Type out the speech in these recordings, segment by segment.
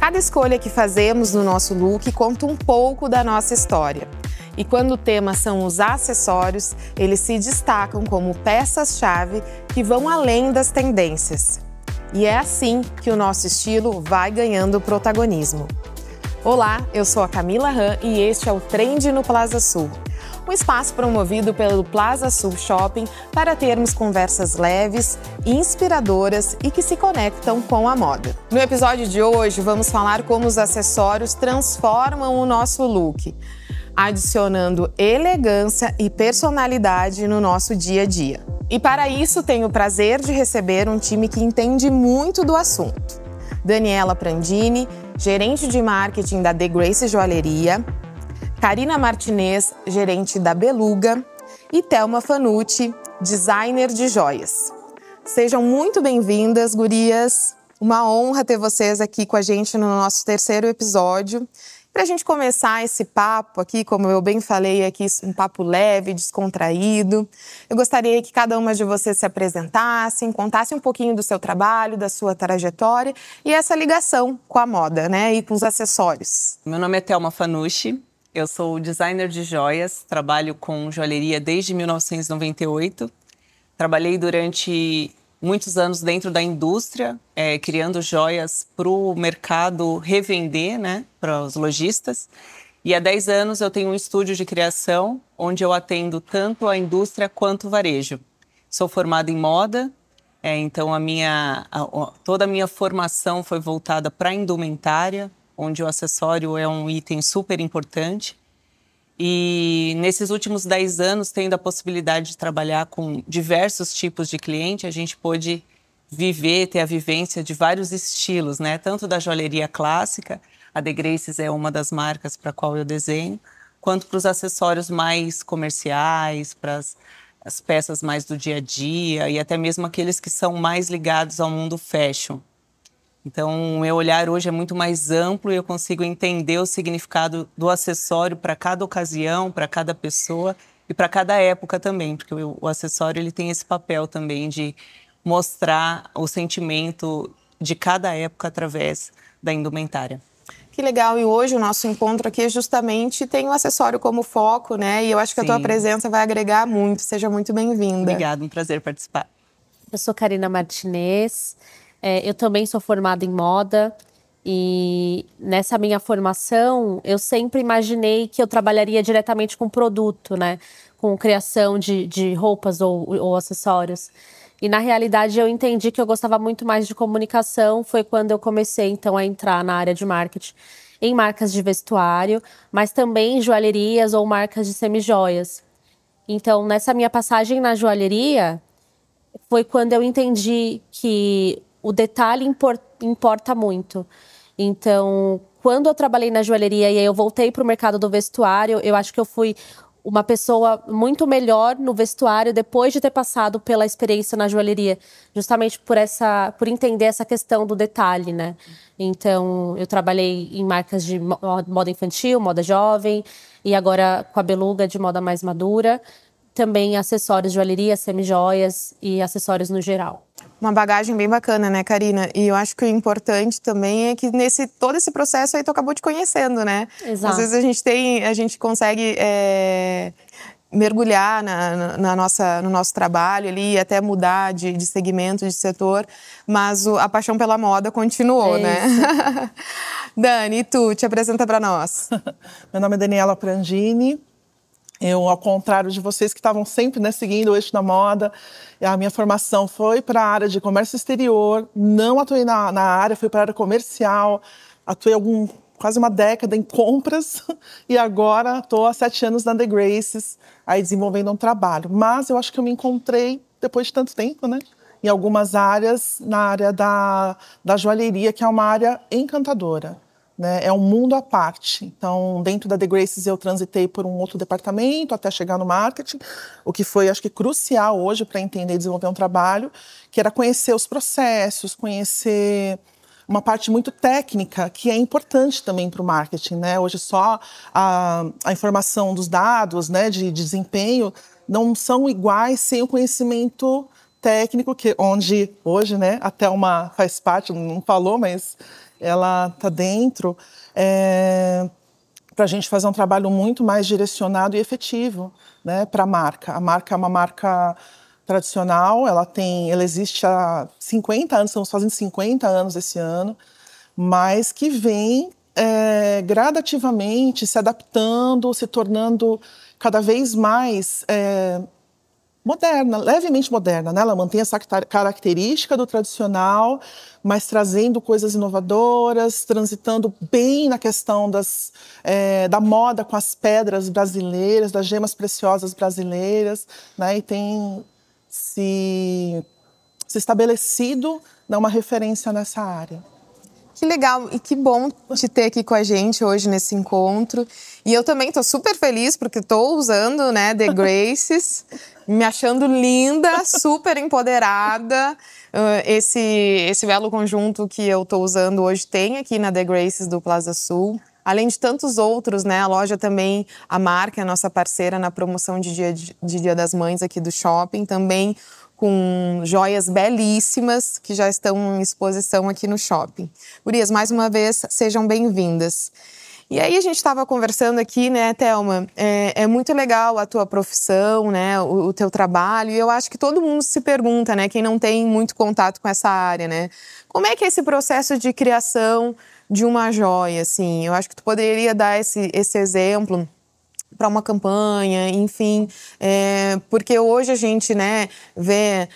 Cada escolha que fazemos no nosso look conta um pouco da nossa história. E quando o tema são os acessórios, eles se destacam como peças-chave que vão além das tendências. E é assim que o nosso estilo vai ganhando protagonismo. Olá, eu sou a Camila Han e este é o Trend no Plaza Sul. Um espaço promovido pelo Plaza Sul Shopping para termos conversas leves, inspiradoras e que se conectam com a moda. No episódio de hoje, vamos falar como os acessórios transformam o nosso look, adicionando elegância e personalidade no nosso dia a dia. E para isso, tenho o prazer de receber um time que entende muito do assunto. Daniela Prandini, gerente de marketing da The Grace Joalheria, Karina Martinez, gerente da Beluga, e Thelma Fanucci, designer de joias. Sejam muito bem-vindas, gurias. Uma honra ter vocês aqui com a gente no nosso terceiro episódio. Para a gente começar esse papo aqui, como eu bem falei aqui, um papo leve, descontraído, eu gostaria que cada uma de vocês se apresentassem, contasse um pouquinho do seu trabalho, da sua trajetória e essa ligação com a moda, né, e com os acessórios. Meu nome é Thelma Fanucci, eu sou designer de joias, trabalho com joalheria desde 1998. Trabalhei durante muitos anos dentro da indústria, criando joias para o mercado revender, né, para os lojistas. E há 10 anos eu tenho um estúdio de criação, onde eu atendo tanto a indústria quanto o varejo. Sou formada em moda, então toda a minha formação foi voltada para a indumentária, onde o acessório é um item super importante. E nesses últimos 10 anos, tendo a possibilidade de trabalhar com diversos tipos de cliente, a gente pôde ter a vivência de vários estilos, né? Tanto da joalheria clássica, a The Graces é uma das marcas para a qual eu desenho, quanto para os acessórios mais comerciais, para as peças mais do dia a dia e até mesmo aqueles que são mais ligados ao mundo fashion. Então, o meu olhar hoje é muito mais amplo e eu consigo entender o significado do acessório para cada ocasião, para cada pessoa e para cada época também, porque o acessório ele tem esse papel também de mostrar o sentimento de cada época através da indumentária. Que legal, e hoje o nosso encontro aqui justamente tem o acessório como foco, né? E eu acho que a tua presença vai agregar muito, seja muito bem-vinda. Obrigada, um prazer participar. Eu sou Karina Martinez. Eu também sou formada em moda e nessa minha formação eu sempre imaginei que eu trabalharia diretamente com produto, né? Com criação de roupas ou acessórios. E na realidade eu entendi que eu gostava muito mais de comunicação, foi quando eu comecei então a entrar na área de marketing em marcas de vestuário, mas também em joalherias ou marcas de semijoias. Então nessa minha passagem na joalheria foi quando eu entendi que o detalhe importa muito. Então, quando eu trabalhei na joalheria e aí eu voltei para o mercado do vestuário, eu acho que eu fui uma pessoa muito melhor no vestuário depois de ter passado pela experiência na joalheria, justamente por entender essa questão do detalhe, né? Então, eu trabalhei em marcas de moda infantil, moda jovem, e agora com a Beluga de moda mais madura. Também acessórios, joalheria, semijoias e acessórios no geral. Uma bagagem bem bacana, né, Karina? E eu acho que o importante também é que todo esse processo aí tu acabou te conhecendo, né? Exato. Às vezes a gente consegue mergulhar no nosso trabalho ali e até mudar de segmento, de setor, mas a paixão pela moda continuou, né? Dani, e tu? Te apresenta para nós. Meu nome é Daniela Prandini. Eu, ao contrário de vocês que estavam sempre, né, seguindo o eixo da moda, a minha formação foi para a área de comércio exterior, não atuei na área, fui para a área comercial, atuei quase uma década em compras e agora estou há 7 anos na The Graces, aí desenvolvendo um trabalho. Mas eu acho que eu me encontrei, depois de tanto tempo, né, em algumas áreas, na área da joalheria, que é uma área encantadora. Né, é um mundo à parte. Então, dentro da The Graces, eu transitei por um outro departamento até chegar no marketing, o que foi, acho que, crucial hoje para entender e desenvolver um trabalho, que era conhecer os processos, conhecer uma parte muito técnica, que é importante também para o marketing. Né? Hoje, só a informação dos dados, né, de desempenho não são iguais sem o conhecimento técnico, onde hoje, né, a Thelma faz parte, não falou, mas ela está dentro para a gente fazer um trabalho muito mais direcionado e efetivo, né, para a marca. A marca é uma marca tradicional, ela existe há 50 anos, estamos fazendo 50 anos esse ano, mas que vem gradativamente se adaptando, se tornando cada vez mais moderna, levemente moderna, né? Ela mantém essa característica do tradicional, mas trazendo coisas inovadoras, transitando bem na questão da moda com as pedras brasileiras, das gemas preciosas brasileiras, né? E tem se estabelecido, né, uma referência nessa área. Que legal e que bom te ter aqui com a gente hoje nesse encontro. E eu também estou super feliz porque estou usando, né, The Graces, me achando linda, super empoderada. Esse belo conjunto que eu estou usando hoje tem aqui na The Graces do Plaza Sul. Além de tantos outros, né? A loja também, a marca é a nossa parceira na promoção de Dia das Mães aqui do shopping, também com joias belíssimas que já estão em exposição aqui no shopping. Gurias, mais uma vez, sejam bem-vindas. E aí a gente estava conversando aqui, né, Thelma, é muito legal a tua profissão, né, o teu trabalho, e eu acho que todo mundo se pergunta, né, quem não tem muito contato com essa área, né, como é que é esse processo de criação de uma joia, assim? Eu acho que tu poderia dar esse exemplo para uma campanha, enfim, porque hoje a gente, né, vê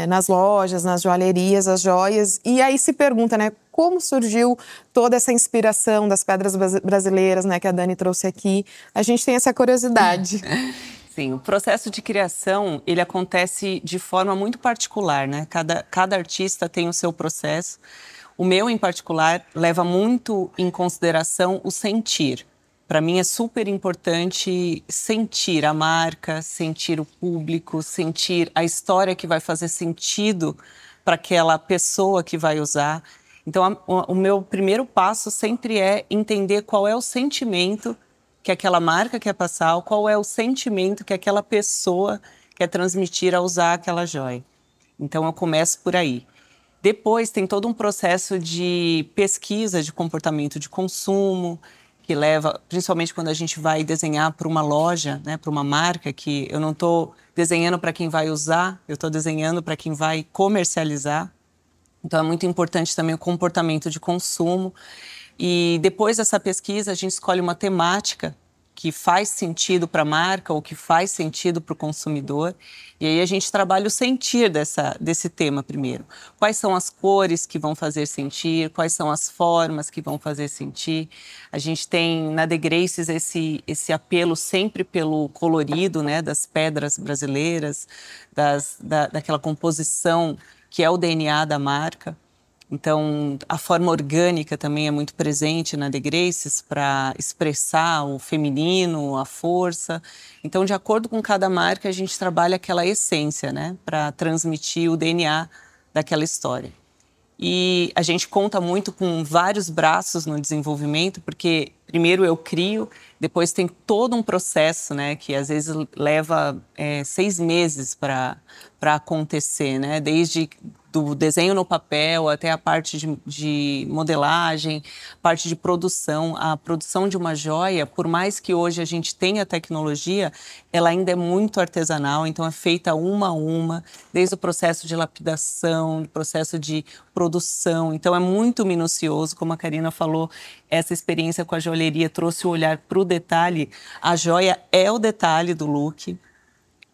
nas lojas, nas joalherias, as joias, e aí se pergunta, né, como surgiu toda essa inspiração das pedras brasileiras, né, que a Dani trouxe aqui. A gente tem essa curiosidade. Sim, o processo de criação, ele acontece de forma muito particular, né? Cada artista tem o seu processo. O meu, em particular, leva muito em consideração o sentir. Para mim é super importante sentir a marca, sentir o público, sentir a história que vai fazer sentido para aquela pessoa que vai usar. Então, o meu primeiro passo sempre é entender qual é o sentimento que aquela marca quer passar, qual é o sentimento que aquela pessoa quer transmitir ao usar aquela joia. Então, eu começo por aí. Depois, tem todo um processo de pesquisa de comportamento de consumo, que leva, principalmente quando a gente vai desenhar para uma loja, né, para uma marca, que eu não estou desenhando para quem vai usar, eu estou desenhando para quem vai comercializar. Então, é muito importante também o comportamento de consumo. E depois dessa pesquisa, a gente escolhe uma temática que faz sentido para a marca ou que faz sentido para o consumidor. E aí a gente trabalha o sentir desse tema primeiro. Quais são as cores que vão fazer sentir, quais são as formas que vão fazer sentir. A gente tem na The Graces esse apelo sempre pelo colorido, né, das pedras brasileiras, daquela composição que é o DNA da marca. Então, a forma orgânica também é muito presente na The Graces para expressar o feminino, a força. Então, de acordo com cada marca, a gente trabalha aquela essência, né, para transmitir o DNA daquela história. E a gente conta muito com vários braços no desenvolvimento, porque primeiro eu crio, depois tem todo um processo, né, que às vezes leva 6 meses para acontecer, né, desde do desenho no papel até a parte de modelagem, parte de produção. A produção de uma joia, por mais que hoje a gente tenha tecnologia, ela ainda é muito artesanal, então é feita uma a uma, desde o processo de lapidação, o processo de produção. Então é muito minucioso, como a Karina falou, essa experiência com a joalheria trouxe o olhar para o detalhe. A joia é o detalhe do look.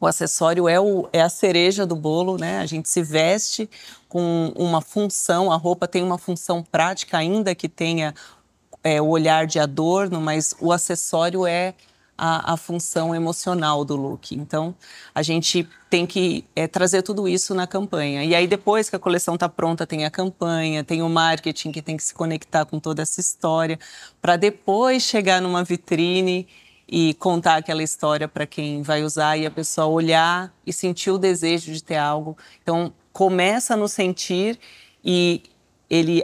O acessório é a cereja do bolo, né? A gente se veste com uma função, a roupa tem uma função prática, ainda que tenha o olhar de adorno, mas o acessório é a função emocional do look. Então, a gente tem que trazer tudo isso na campanha. E aí, depois que a coleção está pronta, tem a campanha, tem o marketing que tem que se conectar com toda essa história, para depois chegar numa vitrine e contar aquela história para quem vai usar e a pessoa olhar e sentir o desejo de ter algo. Então, começa no sentir e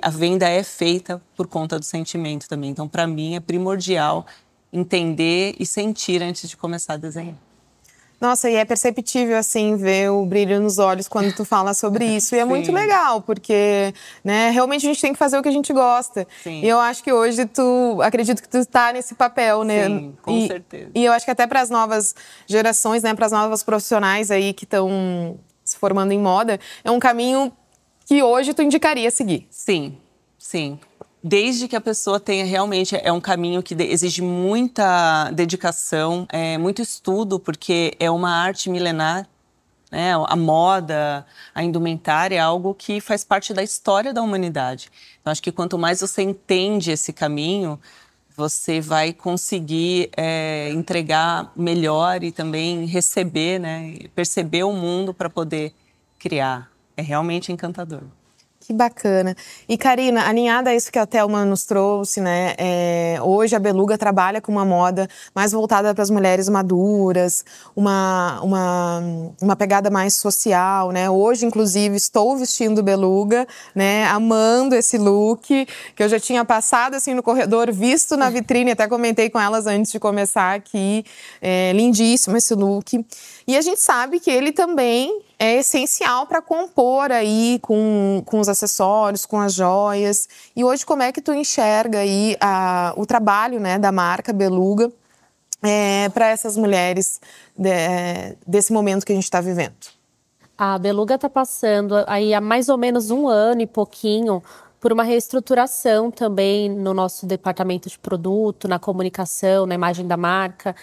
a venda é feita por conta do sentimento também. Então, para mim, é primordial entender e sentir antes de começar a desenhar. Nossa, e é perceptível, assim, ver o brilho nos olhos quando tu fala sobre isso. E é muito legal, porque, né, realmente a gente tem que fazer o que a gente gosta. Sim. E eu acho que hoje acredito que tu tá nesse papel, né? Sim, com certeza. E eu acho que até para as novas gerações, né, para as novas profissionais aí que estão se formando em moda, é um caminho que hoje tu indicaria seguir. Sim, sim. Desde que a pessoa tenha realmente, é um caminho que exige muita dedicação, muito estudo, porque é uma arte milenar, né? A moda, a indumentária é algo que faz parte da história da humanidade. Então, acho que quanto mais você entende esse caminho, você vai conseguir entregar melhor e também receber, né? Perceber o mundo para poder criar. É realmente encantador. Que bacana. E, Karina, alinhada a isso que a Thelma nos trouxe, né? Hoje a Beluga trabalha com uma moda mais voltada para as mulheres maduras, uma pegada mais social, né? Hoje, inclusive, estou vestindo Beluga, né? Amando esse look, que eu já tinha passado assim no corredor, visto na vitrine, até comentei com elas antes de começar aqui. Lindíssimo esse look. E a gente sabe que ele também é essencial para compor aí com os acessórios, com as joias. E hoje, como é que tu enxerga aí o trabalho, né, da marca Beluga para essas mulheres desse momento que a gente está vivendo? A Beluga está passando aí há mais ou menos 1 ano e pouquinho por uma reestruturação também no nosso departamento de produto, na comunicação, na imagem da marca,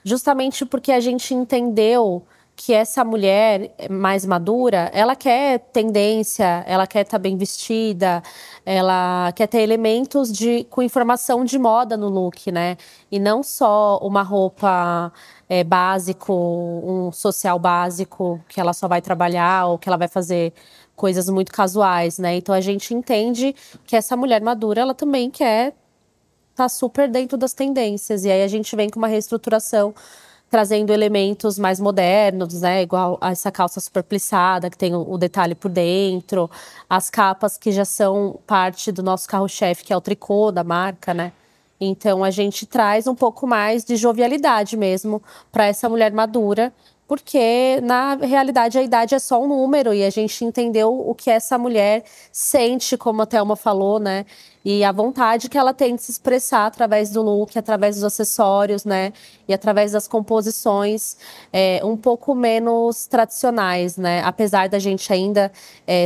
justamente porque a gente entendeu que essa mulher mais madura, ela quer tendência, ela quer estar bem vestida, ela quer ter elementos com informação de moda no look, né? E não só uma roupa básico, um social básico, que ela só vai trabalhar ou que ela vai fazer coisas muito casuais, né? Então a gente entende que essa mulher madura, ela também quer estar super dentro das tendências. E aí a gente vem com uma reestruturação, trazendo elementos mais modernos, né? Igual essa calça super plissada, que tem o detalhe por dentro. As capas que já são parte do nosso carro-chefe, que é o tricô da marca, né? Então, a gente traz um pouco mais de jovialidade mesmo para essa mulher madura, porque, na realidade, a idade é só um número e a gente entendeu o que essa mulher sente, como a Thelma falou, né? E a vontade que ela tem de se expressar através do look, através dos acessórios, né? E através das composições um pouco menos tradicionais, né? Apesar da gente ainda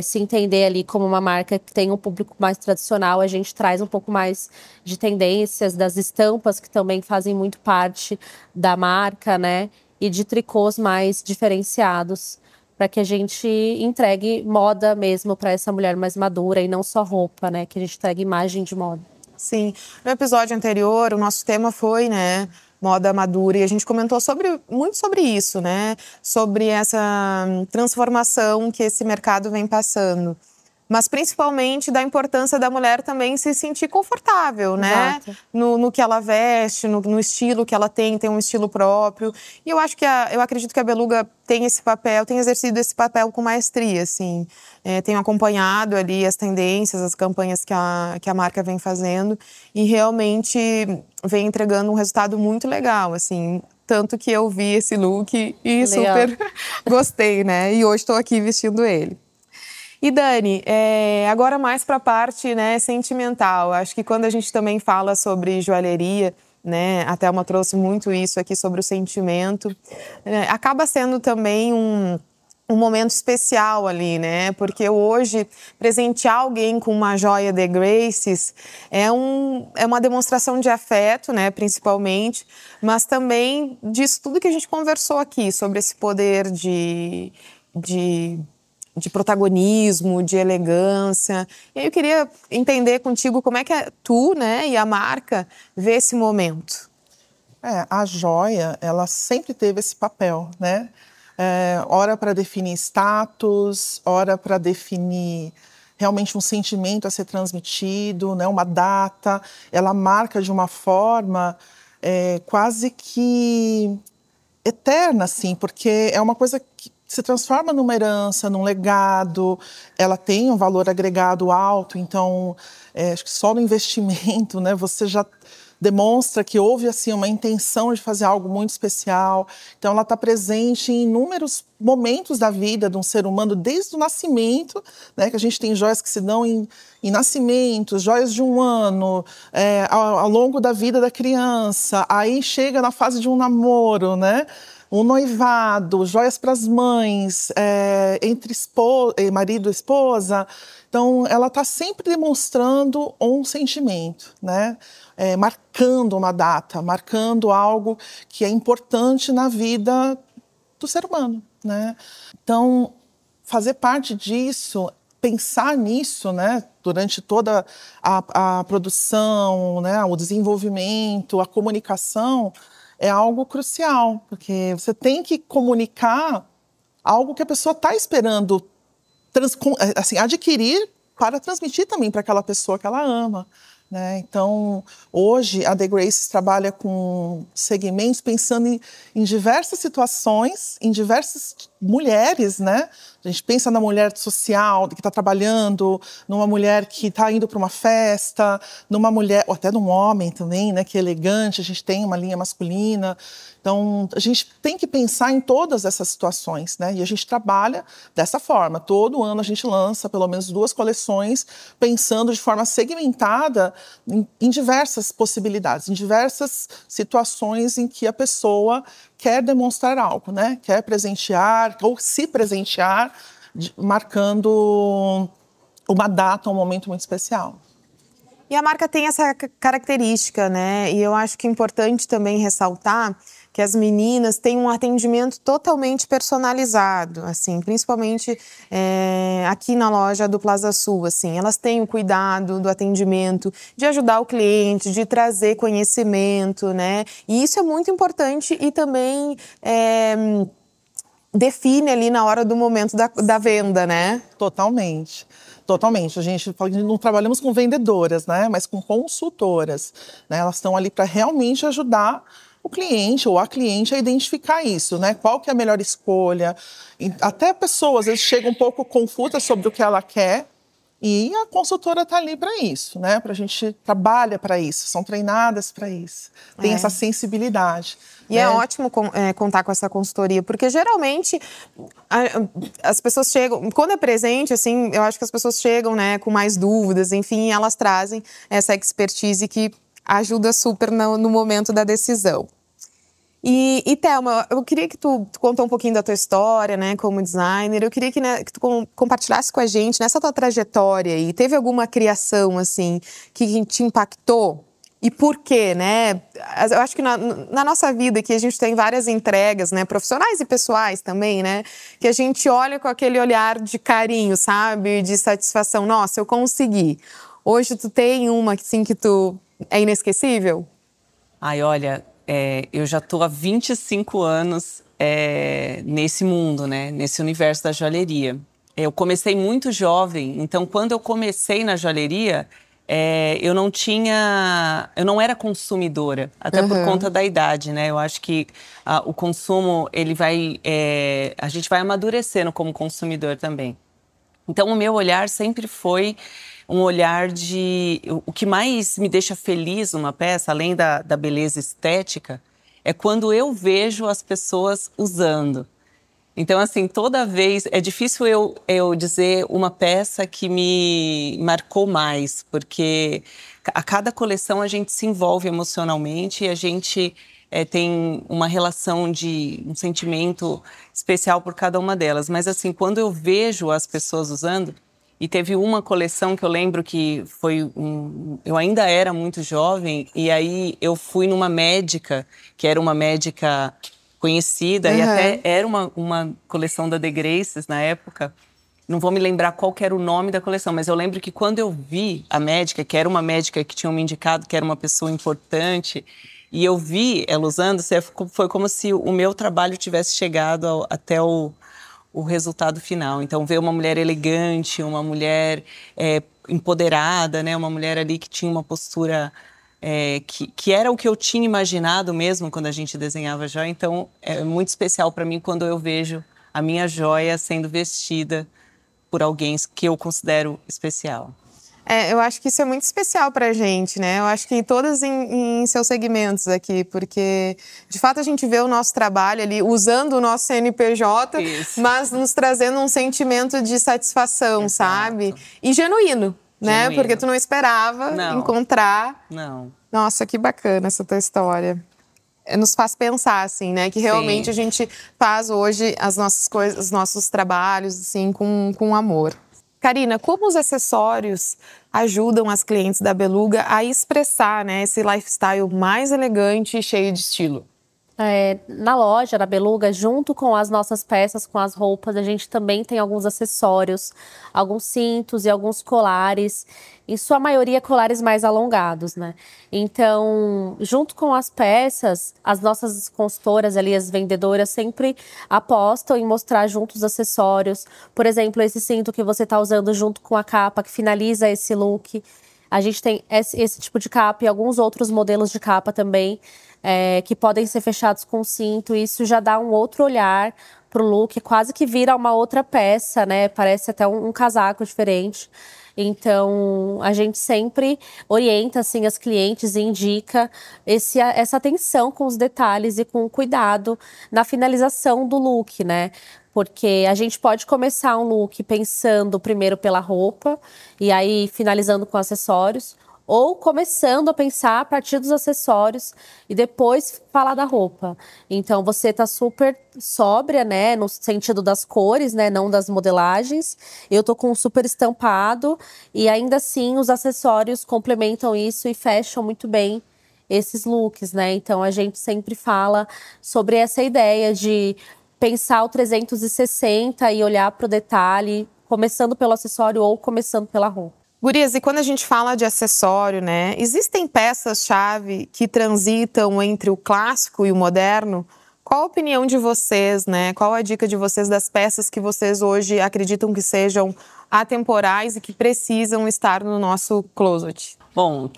se entender ali como uma marca que tem um público mais tradicional, a gente traz um pouco mais de tendências, das estampas que também fazem muito parte da marca, né? E de tricôs mais diferenciados, para que a gente entregue moda mesmo para essa mulher mais madura e não só roupa, né? Que a gente entregue imagem de moda. Sim. No episódio anterior, o nosso tema foi, né, moda madura, e a gente comentou muito sobre isso, né? Sobre essa transformação que esse mercado vem passando. Mas principalmente da importância da mulher também se sentir confortável, né? No que ela veste, no estilo que ela tem um estilo próprio. E eu acho que eu acredito que a Beluga tem esse papel, tem exercido esse papel com maestria, assim. Tenho acompanhado ali as tendências, as campanhas que a marca vem fazendo e realmente vem entregando um resultado muito legal, assim. Tanto que eu vi esse look e super gostei, né? E hoje estou aqui vestindo ele. E Dani, agora mais para a parte, né, sentimental. Acho que quando a gente também fala sobre joalheria, né, a Thelma trouxe muito isso aqui sobre o sentimento, acaba sendo também um momento especial ali, né? Porque hoje, presentear alguém com uma joia de Graces é uma demonstração de afeto, né? Principalmente, mas também disso tudo que a gente conversou aqui, sobre esse poder de protagonismo, de elegância. E aí eu queria entender contigo como é que tu, né, e a marca vê esse momento. A joia, ela sempre teve esse papel, né? Ora para definir status, ora para definir realmente um sentimento a ser transmitido, né? Uma data. Ela marca de uma forma quase que eterna, assim, porque é uma coisa que se transforma numa herança, num legado, ela tem um valor agregado alto, então acho que só no investimento, né, você já demonstra que houve assim uma intenção de fazer algo muito especial. Então ela está presente em inúmeros momentos da vida de um ser humano, desde o nascimento, né, que a gente tem joias que se dão em nascimento, joias de 1 ano, ao longo da vida da criança, aí chega na fase de um namoro, né? Um noivado, joias para as mães, entre marido e esposa. Então, ela está sempre demonstrando um sentimento, né? Marcando uma data, marcando algo que é importante na vida do ser humano, né? Então, fazer parte disso, pensar nisso, né? Durante toda a produção, né? O desenvolvimento, a comunicação, é algo crucial, porque você tem que comunicar algo que a pessoa está esperando assim, adquirir para transmitir também para aquela pessoa que ela ama, né? Então, hoje, a The Graces trabalha com segmentos pensando em diversas situações, em diversas mulheres, né? A gente pensa na mulher social que está trabalhando, numa mulher que está indo para uma festa, numa mulher, ou até num homem também, né? Que é elegante, a gente tem uma linha masculina. Então, a gente tem que pensar em todas essas situações, né? E a gente trabalha dessa forma. Todo ano a gente lança pelo menos 2 coleções, pensando de forma segmentada em diversas possibilidades, em diversas situações em que a pessoa quer demonstrar algo, né? Quer presentear ou se presentear, marcando uma data, um momento muito especial. E a marca tem essa característica, né? E eu acho que é importante também ressaltar que as meninas têm um atendimento totalmente personalizado, assim, principalmente aqui na loja do Plaza Sul, assim, elas têm o cuidado do atendimento, de ajudar o cliente, de trazer conhecimento, né? E isso é muito importante e também define ali na hora do momento da venda, né? Totalmente. Totalmente. A gente não trabalhamos com vendedoras, né? Mas com consultoras, né? Elas estão ali para realmente ajudar o cliente ou a cliente a identificar isso, né? Qual que é a melhor escolha. E até pessoas, às vezes, chegam um pouco confusas sobre o que ela quer e a consultora está ali para isso, né? A gente trabalha para isso, são treinadas para isso. Tem essa sensibilidade. E é ótimo contar com essa consultoria, porque geralmente as pessoas chegam, quando é presente, assim, eu acho que as pessoas chegam, né, com mais dúvidas, enfim, elas trazem essa expertise que ajuda super no momento da decisão. E Thelma, eu queria que tu contou um pouquinho da tua história, né, como designer. Eu queria que tu compartilhasse com a gente, nessa tua trajetória aí, teve alguma criação, assim, que te impactou? E por quê, né? Eu acho que na nossa vida aqui a gente tem várias entregas, né? Profissionais e pessoais também, né? Que a gente olha com aquele olhar de carinho, sabe? De satisfação. Nossa, eu consegui. Hoje tu tem uma, assim, que tu é inesquecível? Ai, olha, eu já tô há 25 anos nesse mundo, né? Nesse universo da joalheria. Eu comecei muito jovem, então quando eu comecei na joalheria, eu não era consumidora, até por conta da idade, né? Eu acho que o consumo, a gente vai amadurecendo como consumidor também. Então, o meu olhar sempre foi um olhar de... O que mais me deixa feliz numa peça, além da beleza estética, é quando eu vejo as pessoas usando. Então, assim, toda vez... É difícil eu dizer uma peça que me marcou mais, porque a cada coleção a gente se envolve emocionalmente e a gente tem uma relação um sentimento especial por cada uma delas. Mas, assim, quando eu vejo as pessoas usando... E teve uma coleção que eu lembro que foi eu ainda era muito jovem, e aí eu fui numa médica, que era uma médica conhecida, e até era uma coleção da The Graces na época. Não vou me lembrar qual que era o nome da coleção, mas eu lembro que quando eu vi a médica, que era uma médica que tinham me indicado que era uma pessoa importante, e eu vi ela usando, foi como se o meu trabalho tivesse chegado até o resultado final. Então, ver uma mulher elegante, uma mulher empoderada, né? Uma mulher ali que tinha uma postura que era o que eu tinha imaginado mesmo quando a gente desenhava joia. Então, é muito especial para mim quando eu vejo a minha joia sendo vestida por alguém que eu considero especial. Eu acho que isso é muito especial pra gente, né? Eu acho que todas em seus segmentos aqui, porque de fato a gente vê o nosso trabalho ali usando o nosso CNPJ, mas nos trazendo um sentimento de satisfação, Exato. sabe? E genuíno, né? Porque tu não esperava encontrar. Não. Nossa, que bacana essa tua história. Nos faz pensar, assim, né? Que realmente a gente faz hoje as nossas coisas, os nossos trabalhos, assim, com amor. Karina, como os acessórios ajudam as clientes da Beluga a expressar, né, esse lifestyle mais elegante e cheio de estilo? Na loja da Beluga, junto com as nossas peças, com as roupas, a gente também tem alguns acessórios, alguns cintos e alguns colares, em sua maioria colares mais alongados, né? Então, junto com as peças, as nossas consultoras ali, as vendedoras, sempre apostam em mostrar junto os acessórios. Por exemplo, esse cinto que você está usando junto com a capa, que finaliza esse look. A gente tem esse tipo de capa e alguns outros modelos de capa também, que podem ser fechados com cinto. E isso já dá um outro olhar pro look, quase que vira uma outra peça, né? Parece até um casaco diferente. Então, a gente sempre orienta assim, as clientes e indica essa atenção com os detalhes e com o cuidado na finalização do look, né? Porque a gente pode começar um look pensando primeiro pela roupa e aí finalizando com acessórios, ou começando a pensar a partir dos acessórios e depois falar da roupa. Então, você tá super sóbria, né, no sentido das cores, né, não das modelagens. Eu tô com um super estampado e ainda assim os acessórios complementam isso e fecham muito bem esses looks, né? Então, a gente sempre fala sobre essa ideia de pensar o 360 e olhar para o detalhe, começando pelo acessório ou começando pela roupa. Gurias, e quando a gente fala de acessório, né, existem peças-chave que transitam entre o clássico e o moderno? Qual a opinião de vocês, né? Qual a dica de vocês das peças que vocês hoje acreditam que sejam atemporais e que precisam estar no nosso closet? Bom,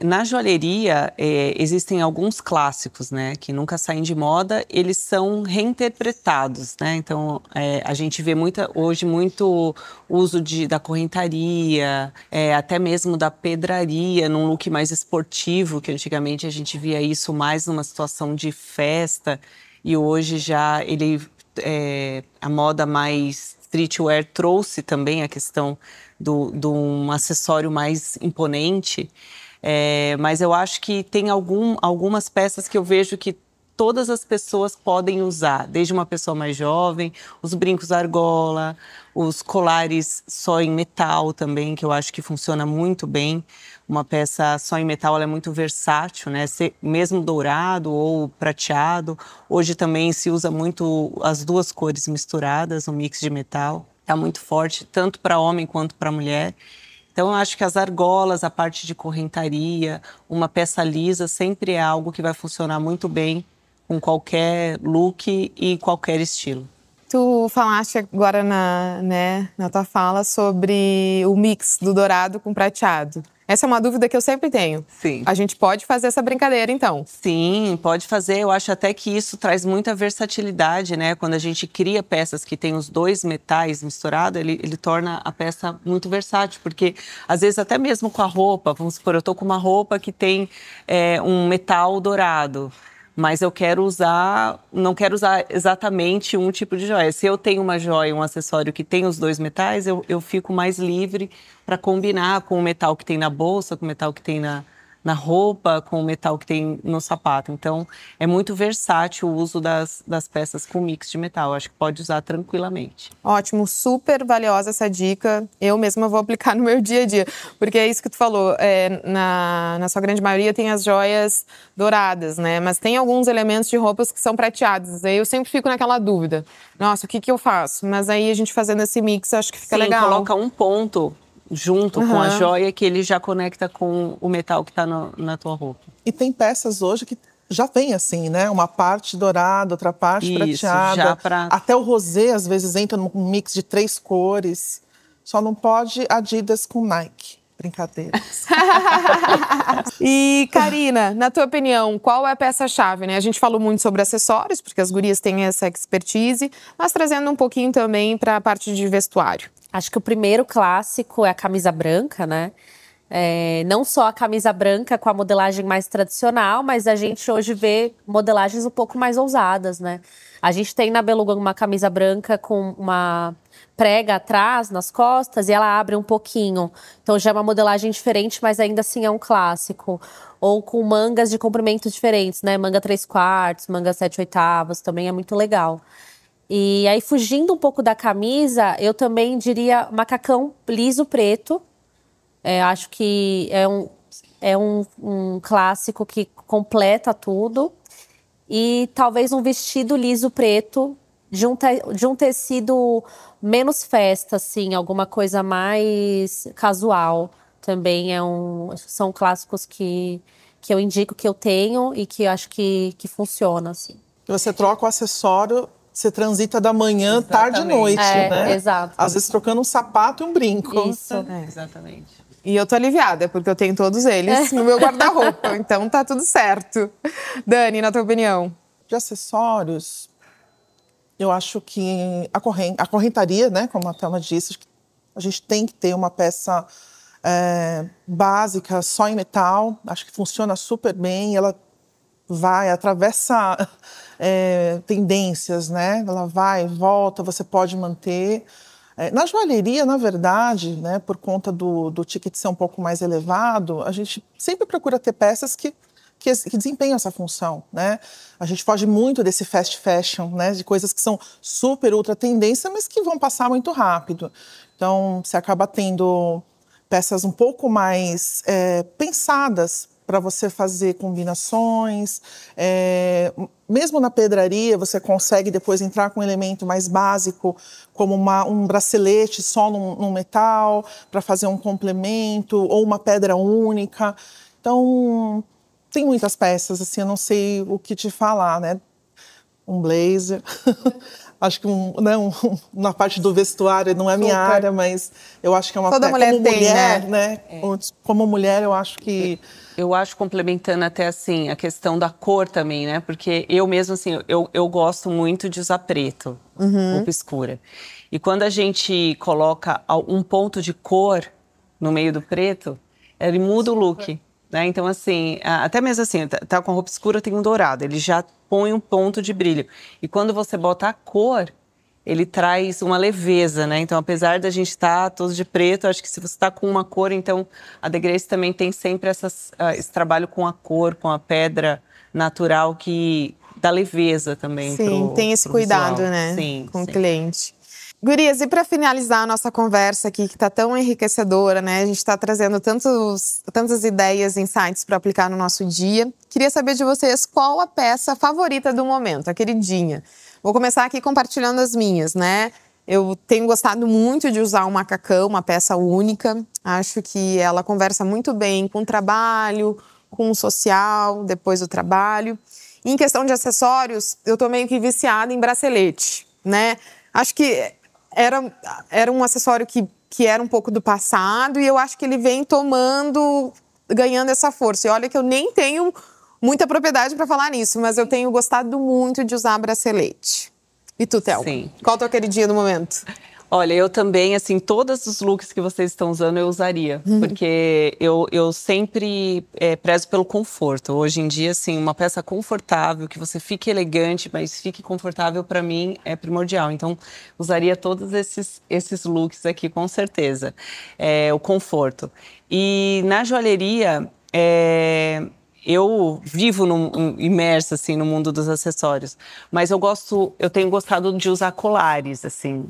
na joalheria existem alguns clássicos, né, que nunca saem de moda, eles são reinterpretados, né? Então a gente vê hoje muito uso da correntaria, até mesmo da pedraria, num look mais esportivo, que antigamente a gente via isso mais numa situação de festa, e hoje já a moda mais streetwear trouxe também a questão de um acessório mais imponente, mas eu acho que tem algumas peças que eu vejo que todas as pessoas podem usar, desde uma pessoa mais jovem, os brincos argola, os colares só em metal também, que eu acho que funciona muito bem. Uma peça só em metal, ela é muito versátil, né? Mesmo dourado ou prateado. Hoje também se usa muito as duas cores misturadas, um mix de metal. Está muito forte, tanto para homem quanto para mulher. Então, eu acho que as argolas, a parte de correntaria, uma peça lisa, sempre é algo que vai funcionar muito bem com qualquer look e qualquer estilo. Tu falaste agora na tua fala sobre o mix do dourado com prateado. Essa é uma dúvida que eu sempre tenho. Sim. A gente pode fazer essa brincadeira, então? Sim, pode fazer. Eu acho até que isso traz muita versatilidade, né? Quando a gente cria peças que tem os dois metais misturados, ele torna a peça muito versátil. Porque, às vezes, até mesmo com a roupa, vamos supor, eu tô com uma roupa que tem um metal dourado, mas não quero usar exatamente um tipo de joia. Se eu tenho uma joia, um acessório que tem os dois metais, eu fico mais livre para combinar com o metal que tem na bolsa, com o metal que tem na roupa, com o metal que tem no sapato. Então, é muito versátil o uso das peças com mix de metal. Acho que pode usar tranquilamente. Ótimo, super valiosa essa dica. Eu mesma vou aplicar no meu dia a dia. Porque é isso que tu falou, na sua grande maioria tem as joias douradas, né? Mas tem alguns elementos de roupas que são prateados. Aí eu sempre fico naquela dúvida. Nossa, o que eu faço? Mas aí a gente fazendo esse mix, acho que fica legal. Coloca um ponto junto com a joia, que ele já conecta com o metal que está na tua roupa. E tem peças hoje que já vem assim, né? Uma parte dourada, outra parte prateada. Até o rosé, às vezes, entra num mix de 3 cores. Só não pode Adidas com Nike. Brincadeiras. E, Karina, na tua opinião, qual é a peça-chave, né? A gente falou muito sobre acessórios, porque as gurias têm essa expertise, mas trazendo um pouquinho também para a parte de vestuário. Acho que o primeiro clássico é a camisa branca, né? Não só a camisa branca com a modelagem mais tradicional, mas a gente hoje vê modelagens um pouco mais ousadas, né? A gente tem na Beluga uma camisa branca com uma prega atrás, nas costas, e ela abre um pouquinho. Então já é uma modelagem diferente, mas ainda assim é um clássico. Ou com mangas de comprimentos diferentes, né? Manga 3/4, manga 7/8, também é muito legal. E aí, fugindo um pouco da camisa, eu também diria macacão liso preto. Acho que é um clássico que completa tudo. E talvez um vestido liso preto de um tecido menos festa, assim, alguma coisa mais casual. Também são clássicos que eu indico, que eu tenho e que eu acho que funciona, assim. Você troca o acessório, você transita da manhã, tarde e noite, né? Exato. Às vezes trocando um sapato e um brinco. Isso. Exatamente. E eu tô aliviada, porque eu tenho todos eles no meu guarda-roupa, então tá tudo certo. Dani, na tua opinião? De acessórios, eu acho que a correntaria, né, como a Thelma disse, a gente tem que ter uma peça básica, só em metal. Acho que funciona super bem. Ela atravessa tendências, né? Ela vai, volta, você pode manter. Na joalheria, na verdade, né, por conta do ticket ser um pouco mais elevado, a gente sempre procura ter peças que desempenham essa função, né? A gente foge muito desse fast fashion, né? De coisas que são super, ultra tendência, mas que vão passar muito rápido. Então, você acaba tendo peças um pouco mais pensadas para você fazer combinações. Mesmo na pedraria, você consegue depois entrar com um elemento mais básico, como um bracelete só num metal, para fazer um complemento, ou uma pedra única. Então, tem muitas peças, assim, eu não sei o que te falar, né? Um blazer. Acho que na parte do vestuário não é minha área, mas eu acho que é uma Toda mulher como tem, mulher, né? Como mulher, eu acho que Eu acho, complementando até assim a questão da cor também, né? Porque eu mesmo, assim, eu gosto muito de usar preto, roupa escura. E quando a gente coloca um ponto de cor no meio do preto, ele muda o look, né? Então, assim, até mesmo assim, tá com a roupa escura, tem um dourado, ele já põe um ponto de brilho. E quando você bota a cor, ele traz uma leveza, né? Então, apesar da gente estar todos de preto, acho que se você está com uma cor, então a The Grace também tem sempre esse trabalho com a cor, com a pedra natural que dá leveza também. Sim, tem esse cuidado, visual, né? Sim, com sim. o cliente. Gurias, e para finalizar a nossa conversa aqui, que está tão enriquecedora, né? A gente está trazendo tantas ideias, insights para aplicar no nosso dia. Queria saber de vocês qual a peça favorita do momento, a queridinha. Vou começar aqui compartilhando as minhas, né? Eu tenho gostado muito de usar um macacão, uma peça única. Acho que ela conversa muito bem com o trabalho, com o social, depois do trabalho. E em questão de acessórios, eu tô meio que viciada em bracelete, né? Acho que era um acessório que era um pouco do passado e eu acho que ele vem ganhando essa força. E olha que eu nem tenho muita propriedade para falar nisso, mas eu tenho gostado muito de usar bracelete. E tu, Thelma? Sim. Qual a tua queridinha do momento? Olha, eu também, assim, todos os looks que vocês estão usando eu usaria. Porque eu sempre prezo pelo conforto. Hoje em dia, assim, uma peça confortável, que você fique elegante, mas fique confortável, para mim, é primordial. Então, usaria todos esses looks aqui, com certeza. O conforto. E na joalheria, eu vivo imersa, assim, no mundo dos acessórios. Mas eu tenho gostado de usar colares, assim.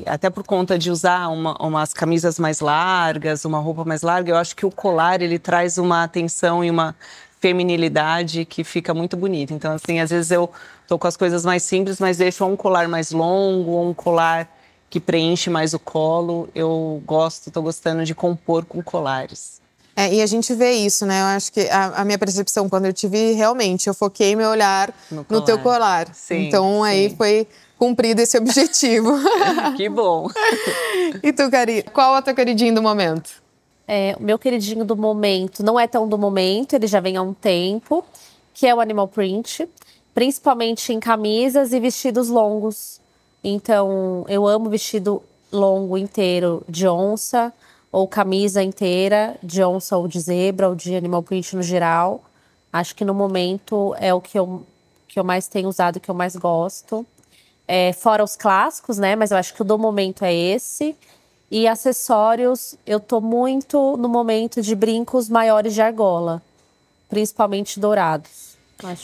Até por conta de usar umas camisas mais largas, uma roupa mais larga. Eu acho que o colar, ele traz uma atenção e uma feminilidade que fica muito bonita. Então, assim, às vezes eu tô com as coisas mais simples, mas deixo um colar mais longo, ou um colar que preenche mais o colo. Tô gostando de compor com colares. E a gente vê isso, né? Eu acho que a minha percepção, quando eu te vi, realmente, eu foquei meu olhar no teu colar. Sim, então, aí foi cumprido esse objetivo. Que bom! E tu, Cari, qual a tua queridinha do momento? O meu queridinho do momento não é tão do momento, ele já vem há um tempo, que é o animal print, principalmente em camisas e vestidos longos. Então, eu amo vestido longo inteiro de onça, ou camisa inteira de onça ou de zebra, ou de animal print no geral. Acho que no momento é o que eu mais tenho usado, que eu mais gosto. Fora os clássicos, né? Mas eu acho que o do momento é esse. E acessórios, eu tô muito no momento de brincos maiores de argola, principalmente dourados.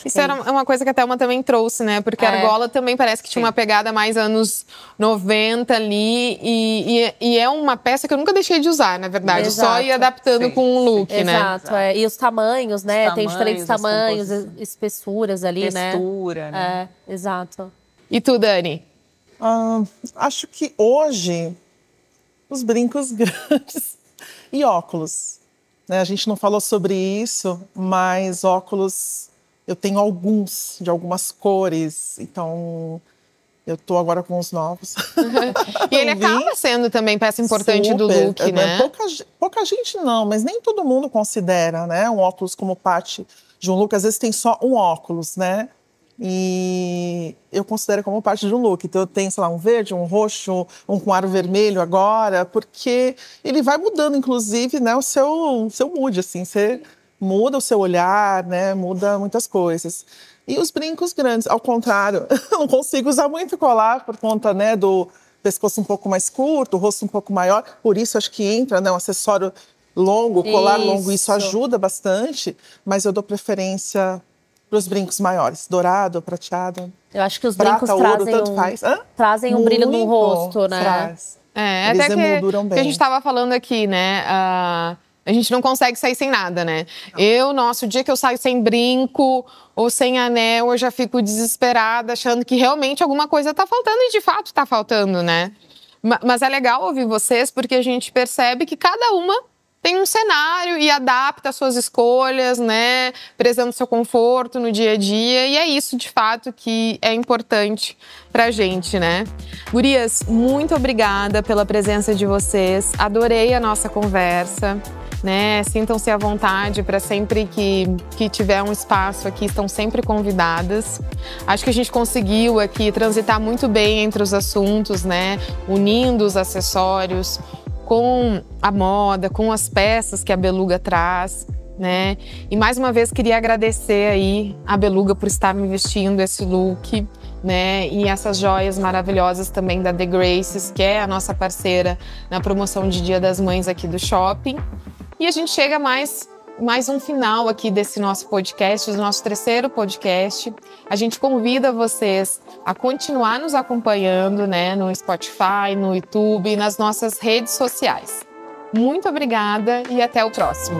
Isso era uma coisa que a Thelma também trouxe, né? Porque a argola também parece que tinha uma pegada mais anos 90 ali. E é uma peça que eu nunca deixei de usar, na verdade. Exato. Só ir adaptando com um look, né? Exato. E os tamanhos, né? Tem diferentes tamanhos, espessuras ali, textura, né? Exato. E tu, Dani? Acho que hoje, os brincos grandes e óculos. Né? A gente não falou sobre isso, mas óculos... Eu tenho alguns, de algumas cores, então eu tô agora com os novos. E ele acaba sendo também peça importante do look, né? Pouca gente não, mas nem todo mundo considera, né? Um óculos como parte de um look. Às vezes tem só um óculos, né? E eu considero como parte de um look. Então eu tenho, sei lá, um verde, um roxo, um com aro vermelho agora, porque ele vai mudando, inclusive, né, o seu mood, assim, você muda o seu olhar, né? Muda muitas coisas. E os brincos grandes, ao contrário, eu não consigo usar muito colar por conta, né, do pescoço um pouco mais curto, o rosto um pouco maior. Por isso, acho que entra, né, um acessório longo, colar longo, isso ajuda bastante. Mas eu dou preferência para os brincos maiores, dourado, prateado. Eu acho que os prata, brincos ouro, trazem um brilho no rosto, né? Traz. Eles até emolduram bem. Que a gente estava falando aqui, né? A gente não consegue sair sem nada, né? O dia que eu saio sem brinco ou sem anel, eu já fico desesperada, achando que realmente alguma coisa tá faltando, e de fato tá faltando, né? Mas é legal ouvir vocês, porque a gente percebe que cada uma tem um cenário e adapta as suas escolhas, né? Prezando o seu conforto no dia a dia. E é isso, de fato, que é importante pra gente, né? Gurias, muito obrigada pela presença de vocês. Adorei a nossa conversa. Né? Sintam-se à vontade para sempre que tiver um espaço aqui, estão sempre convidadas. Acho que a gente conseguiu aqui transitar muito bem entre os assuntos, né? Unindo os acessórios com a moda, com as peças que a Beluga traz, né? E mais uma vez queria agradecer aí a Beluga por estar me vestindo esse look, né? E essas joias maravilhosas também da The Graces, que é a nossa parceira na promoção de Dia das Mães aqui do shopping. E a gente chega mais um final aqui desse nosso podcast, do nosso terceiro podcast. A gente convida vocês a continuar nos acompanhando, né, no Spotify, no YouTube e nas nossas redes sociais. Muito obrigada e até o próximo.